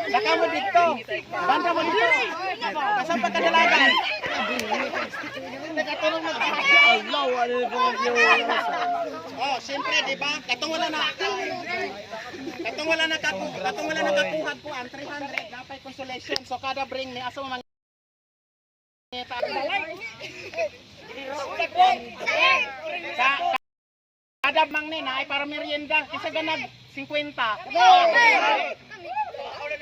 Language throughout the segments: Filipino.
Laka mo dito. Banda mo dito. Kasama pa kadalagan. Nakatulong na tayo. Oh, siyempre, di ba? Katong wala na kakuhag po ang 300 dapat consolation. So kada bring ni aso mga kada mang ni na ay para merienda kasi ganag 50.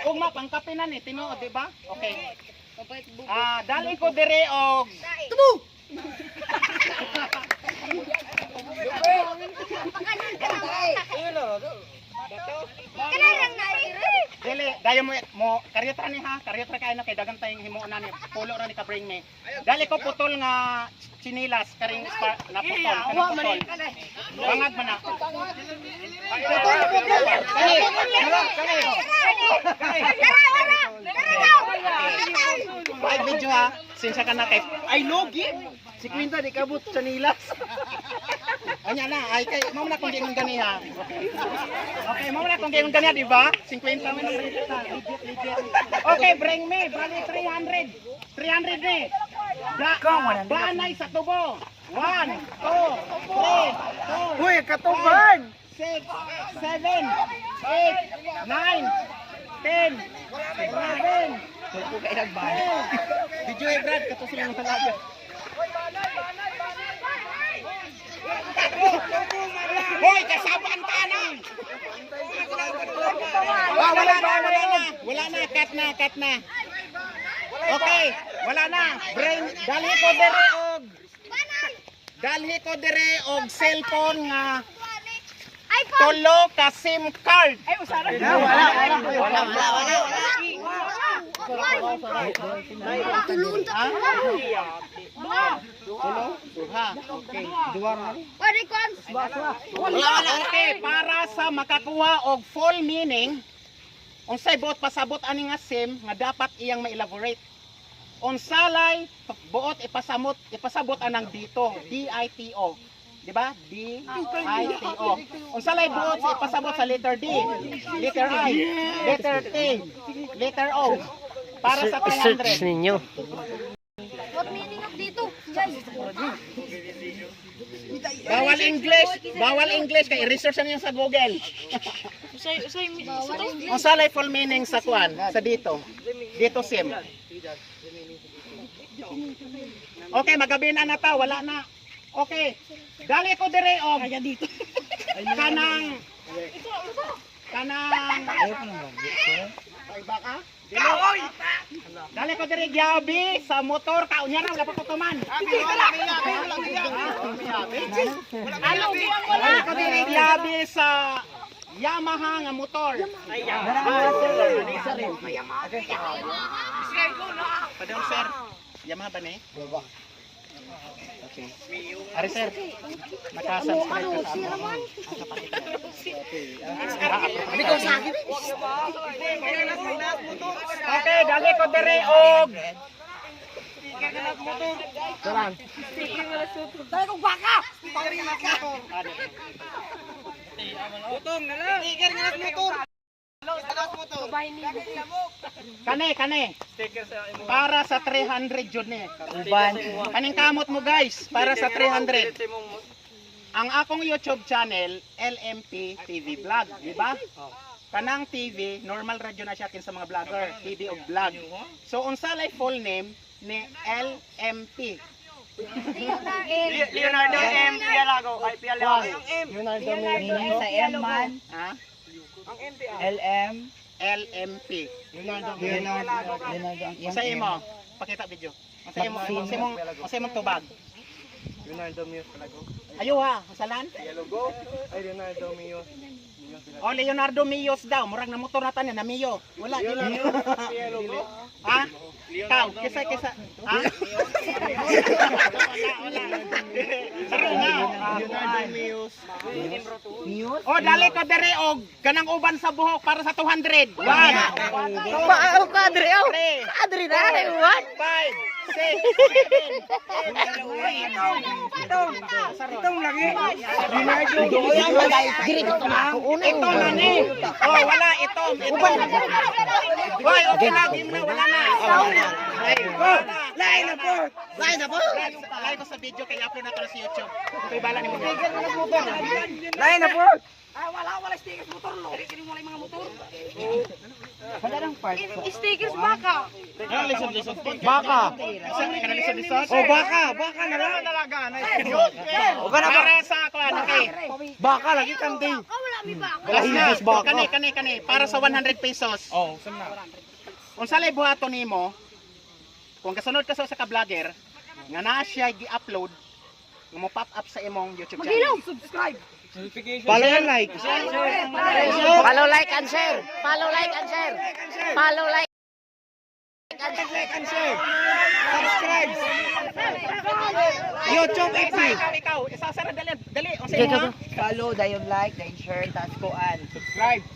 Ugma pang kape na ni tinuod, di ba? Okay. Dali ko dire og tubo. Dili, dayo mo karyotra ni ha, karyotra kay na kay dagan tayong himuon ni pulo ra ni ka bring me. Dali ko putol nga chinilas karing na putol, kana putol. Bangag man na. Ay video ha, sinsa ka na kay ay logi. Si Quinta di kabot chinilas. Anya na, ay kay mao na kung di ngon ganiha. Okay, mao na kung di ngon ganiha, di ba? 50 man ang legit. Okay, bring me, bali 300. 300 ni. Banay sa tubo. 1, 2, 3, 4. Uy, katuban. 6, 7, 8, 9, 10, 11. Ko kay nagban. Video e Brad kato sila ng talaga. Hoy, kasabaan ka na. Wala na, cut na. Okay, wala na. Dalhi ko dire og cellphone nga tulo ka SIM card. Ay, usara. Wala. Okay, para sa makakuha og full meaning, unsay buot pasabot ani nga SIM nga dapat iyang ma-elaborate. Unsalay buot ipasabot anang dito, DITO. Di ba? DITO. Unsalay buot ipasabot sa letter D, letter I, letter T, letter O. Para sa 300. Search ninyo. What meaning of dito? Guys. Bawal English kay research niyo sa Google. Unsalay full meaning sa kuan, sa dito. Dito SIM. Okay, magabinan na ta, wala na. Okay. Dali ko dire og kanang baka? Dali ko dire giabi sa motor ka unya ra wala pa tutuman. Ano wala ko dire giabi sa Yamaha nga motor. Padong sir. Yamaha ba ni? Okay. Ari sir. Naka-subscribe ka sa amin. Okay, dali ko dire og Dali kong baka. Kane. Para sa 300 jud ni. Uban. Kaning kamot mo guys, para sa 300. Ang akong YouTube channel, LMP TV Vlog, di ba? Kanang TV, normal radio na siya kin sa mga vlogger, TV o vlog. So unsalay full name ni LMP. Leonardo M. Pialago. Ay, Pialago. Leonardo Sa M man. Ha? LM. LMP. Leonardo. Masay mo, pakita video. Masay mo tubag. Leonardo Mio Pialago. Ayo ha, masalan? Pialago. Ay, Leonardo Mio. O Leonardo Mios daw, murag na motor natan na Mio. Wala dili. Ha? Ikaw, kisa. Ha? Wala. Leonardo Mios. O dali ka dere og kanang uban sa buhok para sa 200. 1. Paano ka, Adre? Itong lagi. Ito na ni. Oh, wala ito. Hoy, okay na, game na, wala na. Lain na po. Like ko sa video kay upload na to sa YouTube. Kay bala ni mo. Lain na po. Wala stickers motor lo. Kini mo mga motor. Wala nang part. Stickers baka. Baka. Kanalisod-lisod. Oh, baka na lang. Para sa ako okay. Baka lagi kanding. Wala mi baka. Last na. Kani. Para sa 100 pesos. Oh, sana. Kung sa live buhaton nimo, kung kasunod ka sa ka-vlogger, nga naa siya gi-upload, nga mo pop up sa imong YouTube channel. Subscribe. Follow and like. Follow, like, and share. Follow, like, and share. Follow, like, And share. Subscribe. YouTube FB. Ikaw, isasara dali. O sa imo. Follow, dayon like, dayon share, tas kuan.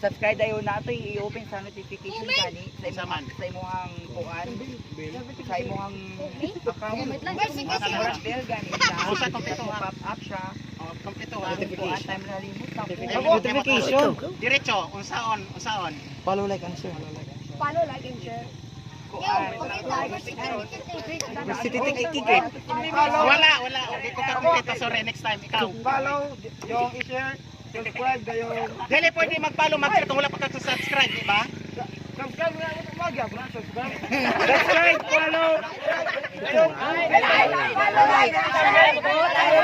Subscribe dayon nato i-open sa notification kani sa imong kuan. Sa imong account. Bell gani Usa sa kompleto ha. pop up siya. Kompleto Kuan time na limot sa Notification. Diretso, unsaon. Follow, like, and share. Follow, like, and share. Wala. Di ko ka kompleto, sorry, next time ikaw. Follow, yung i-share, subscribe dayon. Dili pwede mag-follow, mag-share kung wala pa ka sa subscribe, di ba? Subscribe na ako magya, bro. Subscribe, follow.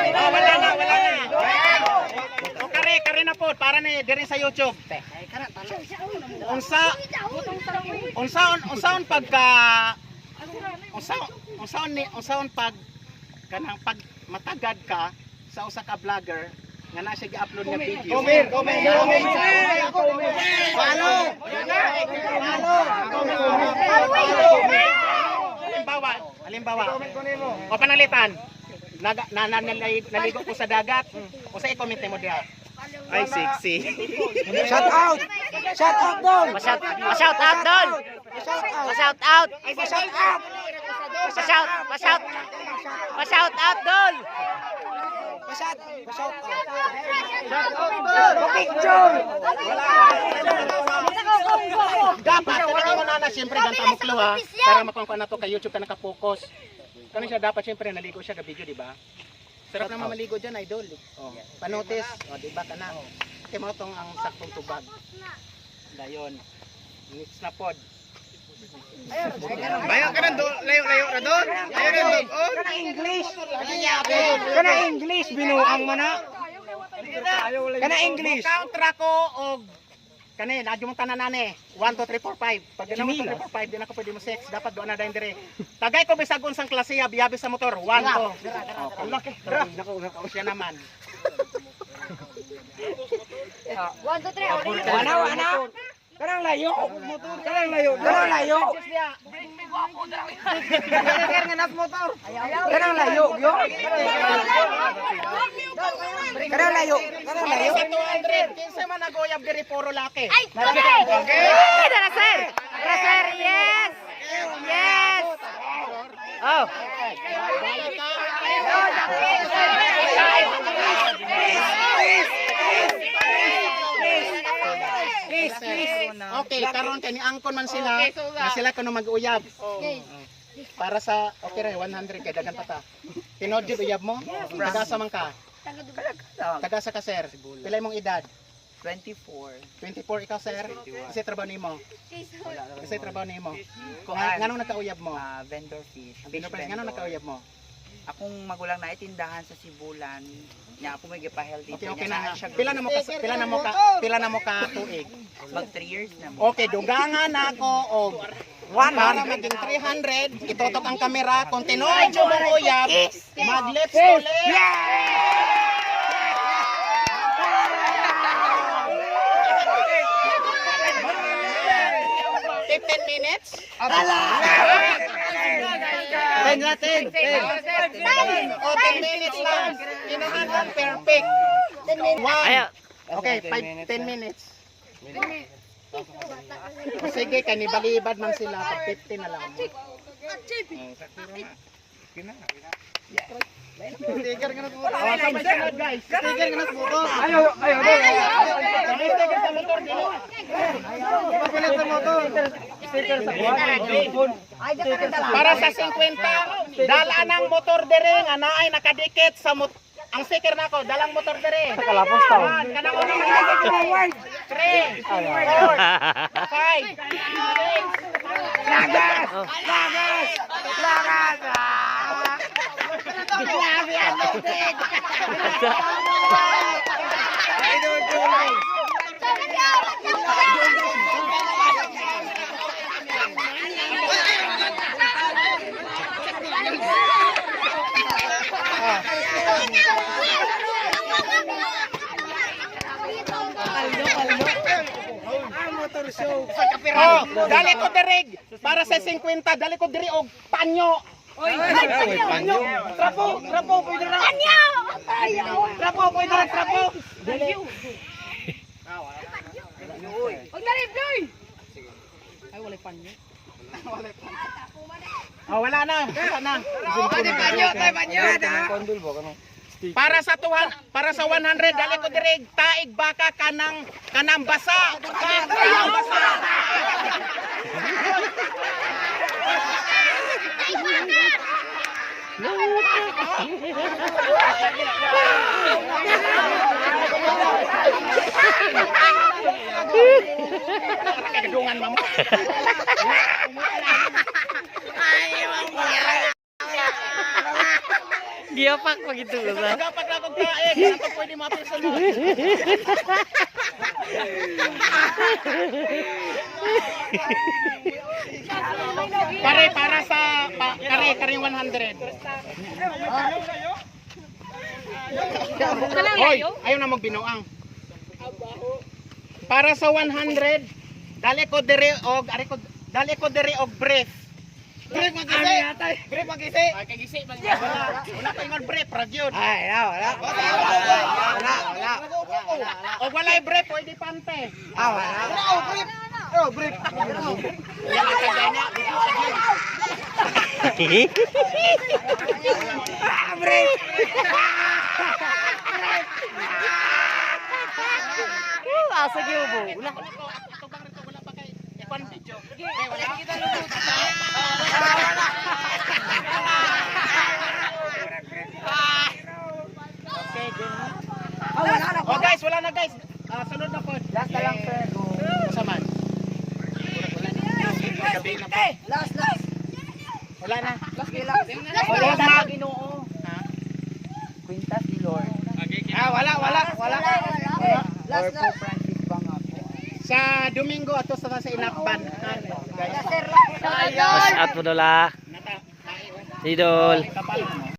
Oh, wala na. O kare na po, para ni diri sa YouTube. Unsaon pag kanang pag matagad ka sa usa ka vlogger nga na siya gi-upload nga video. Comment. Halimbawa. O panalitan. Naligo ko sa dagat. O sa i-comment mo diha. Ay, sexy. Shout out doon. pa-shout out doon. Pa-shout out. Pa-shout out doon. Dapat kani mo na siyempre ganta mo clue ha para makuha na to kay YouTube ka naka-focus. Kani siya dapat siyempre naligo siya ka video di ba? Sarap na maligo diyan idol. Oh, panotis, oh di ba kana. Kay mo tong ang saktong tubag. Dayon. Mix na pod. Bayo ka na doon, layo na doon. Bayo ka doon. Kana English binuang mana. Kana English. Counter ko og kani nadyo mong tanan nani 1 2 3 4 5 pag ganaw 1 2 3 4 5 di na ko pwede mo 6 dapat doon na dayon dire tagay ko bisag unsang klase biyabi sa motor 1 2 laki nako siya naman 1, 2, 3. Ana. Kanang layo. Kanang layo. Kanang layo, yo. Kanang layo. sa 200 kinsa man nagoyab diri puro laki Ay, Okay, tara, sir. Yes. Oh. Okay, karon kay ni angkon man sila na sila kuno mag-uyab. Para sa okay ra 100 kay dagan pa ta. Tinod jud uyab mo? Taga sa man ka? Taga sa ka sir? Pila imong edad? 24. 24 ikaw sir? Kasi trabaho nimo? Kasi trabaho nimo? Kuan. Nganong nakauyab mo? Vendor fish. Nganong nakauyab mo? Akong magulang na itindahan sa Sibulan. Nya ako may gipa-healthy. Okay na. Pila na mo ka tuig? Mag 3 years na mo. Okay, dugangan ako og para maging 300, itotok ang kamera, kung tinuod yung mong uyab, mag-lips to lips. 15 minutes? Ten natin. O 10 minutes lang. Inuhan lang perfect. 1. Okay, 10 minutes. O sige, kanibalibad man sila. 15 na lang. Sticker ka na sa motor. Sabay sunod guys. Sticker ka na sa motor. Ayo. May sticker sa motor dito. Papilit sa motor. Sticker sa kuwan. Para sa 50, dala ng motor dire nga naay nakadikit sa ang sticker nako, dalang motor dire. Kalapos tao. Kanang una ka 3, 4, 5, 6. Lagas! Oh, dali ko dirig para sa 50, dali ko diri og panyo. Panyo! Trapo, pwede na! Trapo, pwede na, trapo! Huwag na rin, Floy! Oh, wala na. Panyo! Para sa 100 dali ko dirig taig baka kanang basa. Kanang basa. Kedungan mamo. Giyapak pa gitu ba? Dapat na kong taig, dapat pwede mapisunod. Para sa kare 100. Hoy, ayaw na magbinuang. Para sa 100, dali ko diri og brief. Brief magisi. Brief magisi. Ay kagisi man. Wala ko ingon brief ra gyud. Ay, wala. Og walay brief pwede pante. Brief. Yan ang kaganya. Asa gyud mo? Wala. Ito bang rito wala pa kay ikon video. Okay, wala. Okay, good. Oh guys, wala na guys. Sunod na po. Last na lang, sir. Saman. Gabi na pa. Last. Wala na. Wala na. Ginoo. Ha? Quintas ni Lord. Wala. Or po Francis Bangako. Sa Domingo ato sa Inakban. Guys. Mas at mo dola. Nata. Idol. Kapal mo.